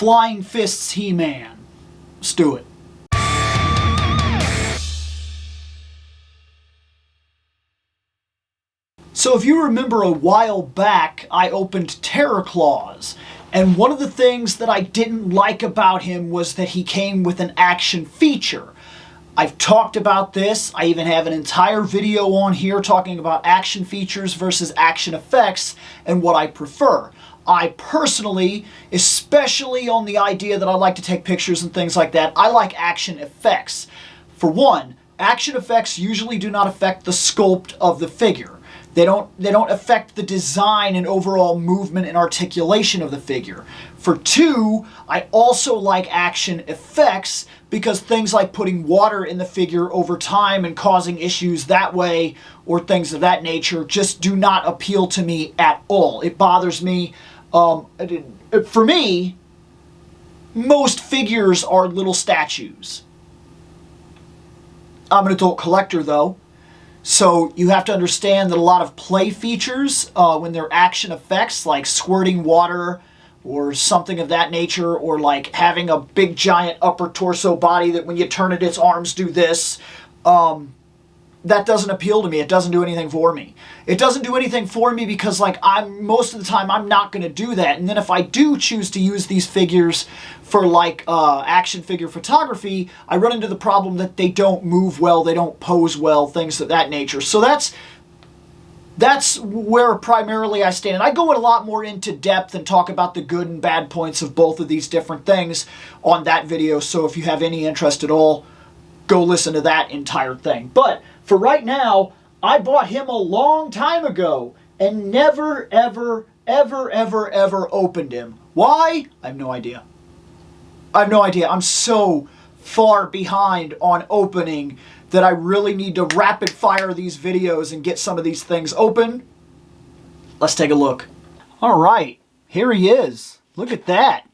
Flying Fists He-Man. Let's do it. So if you remember a while back, I opened Terror Claws, and one of the things that I didn't like about him was that he came with an action feature. I've talked about this. I even have an entire video on here talking about action features versus action effects and what I prefer. I personally, especially on the idea that I like to take pictures and things like that, I like action effects. For one, action effects usually do not affect the sculpt of the figure. They don't affect the design and overall movement and articulation of the figure. For two, I also like action effects because things like putting water in the figure over time and causing issues that way or things of that nature just do not appeal to me at all. It bothers me. For me, most figures are little statues. I'm an adult collector though. So you have to understand that a lot of play features, when they're action effects, like squirting water or something of that nature, or like having a big giant upper torso body that when you turn it, its arms do this, that doesn't appeal to me. It doesn't do anything for me. It doesn't do anything for me because like most of the time I'm not going to do that. And then if I do choose to use these figures for like action figure photography, I run into the problem that they don't move well, they don't pose well, things of that nature. So that's where primarily I stand. And I go a lot more into depth and talk about the good and bad points of both of these different things on that video. So if you have any interest at all, go listen to that entire thing. But for right now, I bought him a long time ago and never, ever, ever, ever, ever opened him. Why? I have no idea. I have no idea. I'm so far behind on opening that I really need to rapid fire these videos and get some of these things open. Let's take a look. All right, here he is. Look at that.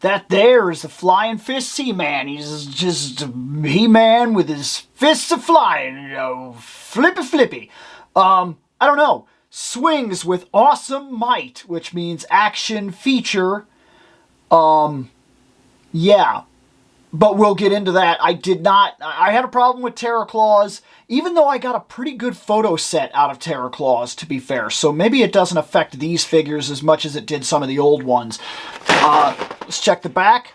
That there is the Flying Fist He-Man. He's just a He-Man with his fists a flying, you know, flippy. I don't know. Swings with awesome might, which means action feature. Yeah. But we'll get into that. I had a problem with Terror Claws, even though I got a pretty good photo set out of Terror Claws, to be fair. So maybe it doesn't affect these figures as much as it did some of the old ones. Let's check the back.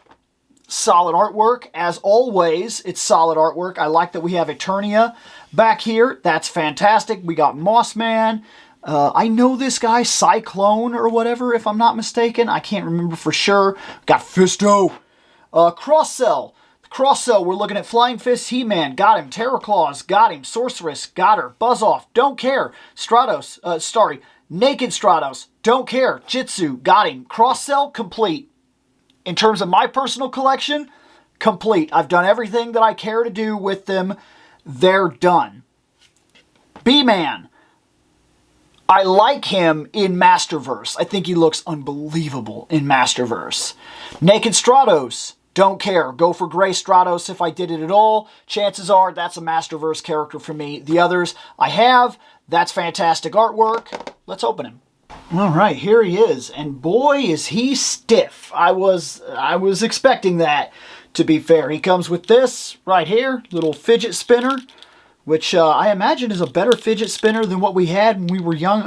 Solid artwork. As always, it's solid artwork. I like that we have Eternia back here. That's fantastic. We got Mossman. I know this guy, Cyclone or whatever, if I'm not mistaken. I can't remember for sure. Got Fisto. Cross-Cell. Cross-Cell, we're looking at Flying Fist He-Man. Got him. Terror Claws. Got him. Sorceress. Got her. Buzz-Off. Don't care. Stratos. Naked Stratos. Don't care. Jitsu. Got him. Cross-Cell, complete. In terms of my personal collection, complete. I've done everything that I care to do with them. They're done. B-Man. I like him in Masterverse. I think he looks unbelievable in Masterverse. Naked Stratos. Don't care. Go for Gray Stratos if I did it at all. Chances are that's a Masterverse character for me. The others I have. That's fantastic artwork. Let's open him. All right, here he is. And boy, is he stiff. I was expecting that, to be fair. He comes with this right here, little fidget spinner, which I imagine is a better fidget spinner than what we had when we were young,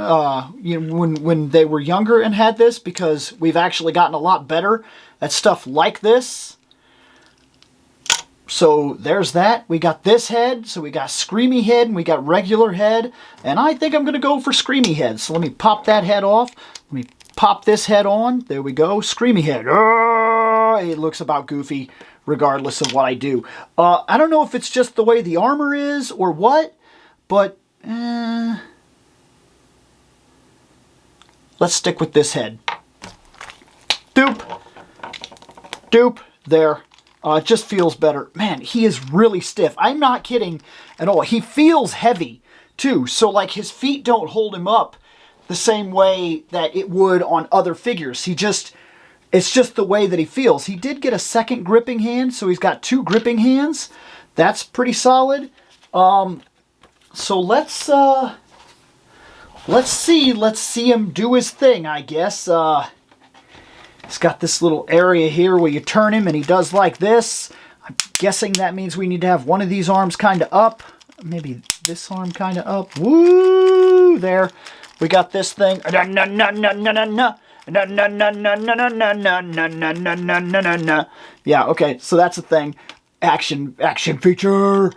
when they were younger and had this, because we've actually gotten a lot better at stuff like this. So there's that. We got this head, so we got Screamy Head, and we got regular head, and I think I'm going to go for Screamy Head. So let me pop that head off. Let me pop this head on. There we go. Screamy Head. It looks about goofy, regardless of what I do. I don't know if it's just the way the armor is or what, but let's stick with this head. Doop. Doop. There. It just feels better. Man, he is really stiff. I'm not kidding at all. He feels heavy, too. So, like, his feet don't hold him up the same way that it would on other figures. It's just the way that he feels. He did get a second gripping hand, so he's got two gripping hands. That's pretty solid. So let's see him do his thing, I guess. He's got this little area here where you turn him and he does like this. I'm guessing that means we need to have one of these arms kind of up. Maybe this arm kind of up. Woo! There. We got this thing. Yeah, okay, so that's a thing. Action feature.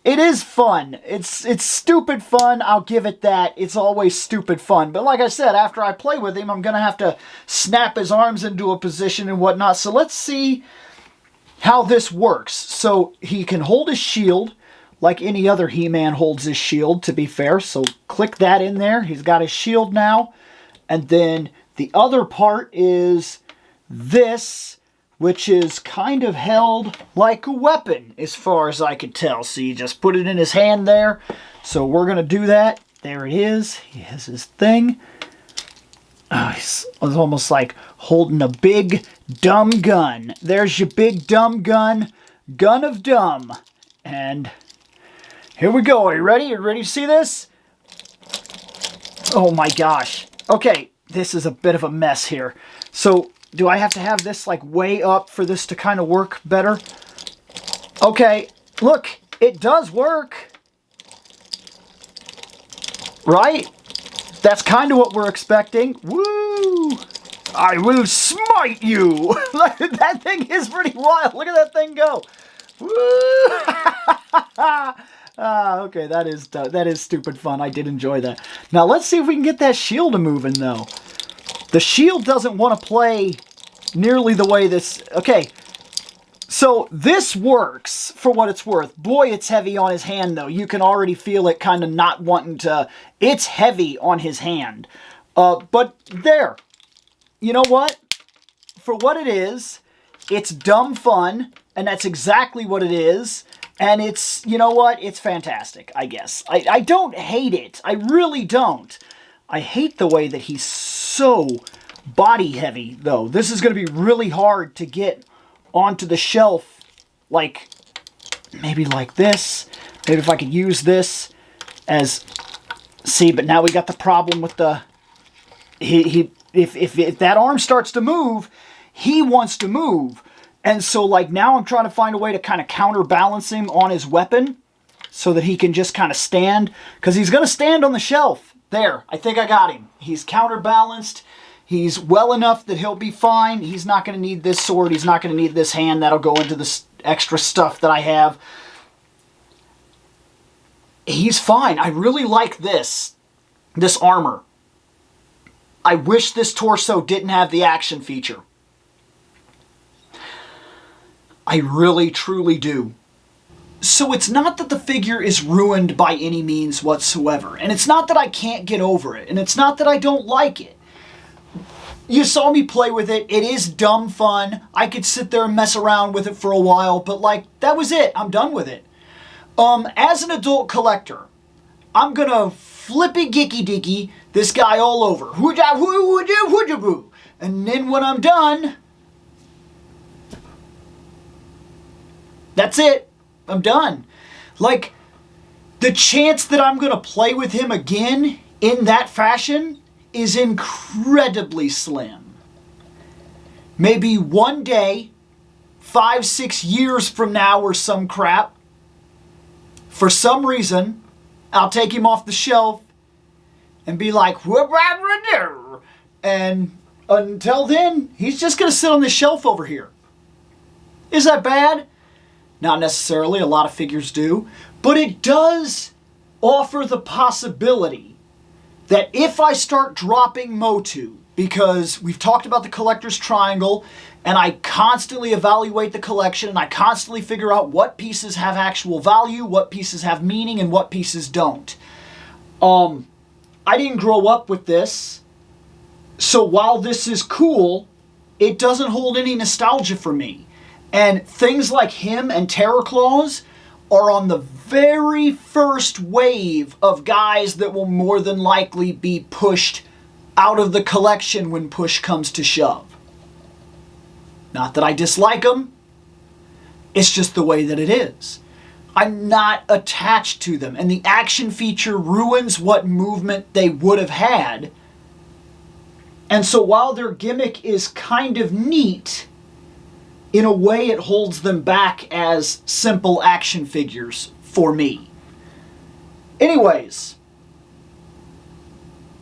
It is fun. It's stupid fun. I'll give it that. It's always stupid fun. But like I said, after I play with him, I'm going to have to snap his arms into a position and whatnot. So let's see how this works. So he can hold his shield like any other He-Man holds his shield, to be fair. So click that in there. He's got his shield now. And then the other part is this, which is kind of held like a weapon, as far as I could tell. So you just put it in his hand there. So we're going to do that. There it is. He has his thing. It's almost like holding a big, dumb gun. There's your big, dumb gun. Gun of dumb. And here we go. Are you ready? You ready to see this? Oh my gosh. Okay, this is a bit of a mess here. So, do I have to have this like way up for this to kind of work better? Okay, look, it does work. Right? That's kind of what we're expecting. Woo! I will smite you! Look, that thing is pretty wild. Look at that thing go. Woo! Okay, that is stupid fun. I did enjoy that. Now let's see if we can get that shield moving though. The shield doesn't want to play nearly the way this... Okay, so this works for what it's worth. Boy, it's heavy on his hand though. You can already feel it kind of not wanting to... It's heavy on his hand. But there. You know what? For what it is, it's dumb fun, and that's exactly what it is. And it's, you know what? It's fantastic, I guess. I don't hate it. I really don't. I hate the way that he's so body heavy, though. This is going to be really hard to get onto the shelf, like, maybe like this. Maybe if I could use this as... See, but now we got the problem with the... If that arm starts to move, he wants to move. And so, like, now I'm trying to find a way to kind of counterbalance him on his weapon so that he can just kind of stand. Because he's going to stand on the shelf. There, I think I got him. He's counterbalanced. He's well enough that he'll be fine. He's not going to need this sword. He's not going to need this hand. That'll go into the extra stuff that I have. He's fine. I really like this armor. I wish this torso didn't have the action feature. I really, truly do. So it's not that the figure is ruined by any means whatsoever. And it's not that I can't get over it. And it's not that I don't like it. You saw me play with it. It is dumb fun. I could sit there and mess around with it for a while. But like, that was it. I'm done with it. As an adult collector, I'm going to flippy gicky dicky this guy all over. And then when I'm done... That's it. I'm done. Like, the chance that I'm going to play with him again in that fashion is incredibly slim. Maybe one day, 5-6 years from now or some crap, for some reason, I'll take him off the shelf and be like, and until then, he's just going to sit on the shelf over here. Is that bad? Not necessarily, a lot of figures do, but it does offer the possibility that if I start dropping Motu, because we've talked about the collector's triangle, and I constantly evaluate the collection, and I constantly figure out what pieces have actual value, what pieces have meaning, and what pieces don't. I didn't grow up with this, so while this is cool, it doesn't hold any nostalgia for me. And things like him and Terror Claws are on the very first wave of guys that will more than likely be pushed out of the collection when push comes to shove. Not that I dislike them. It's just the way that it is. I'm not attached to them. And the action feature ruins what movement they would have had And so while their gimmick is kind of neat, in a way it holds them back as simple action figures for me. Anyways,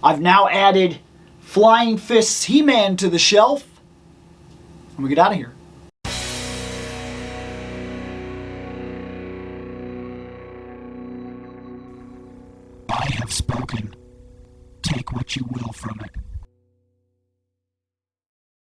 I've now added Flying Fist's He-Man to the shelf, and we get out of here. I have spoken. Take what you will from it.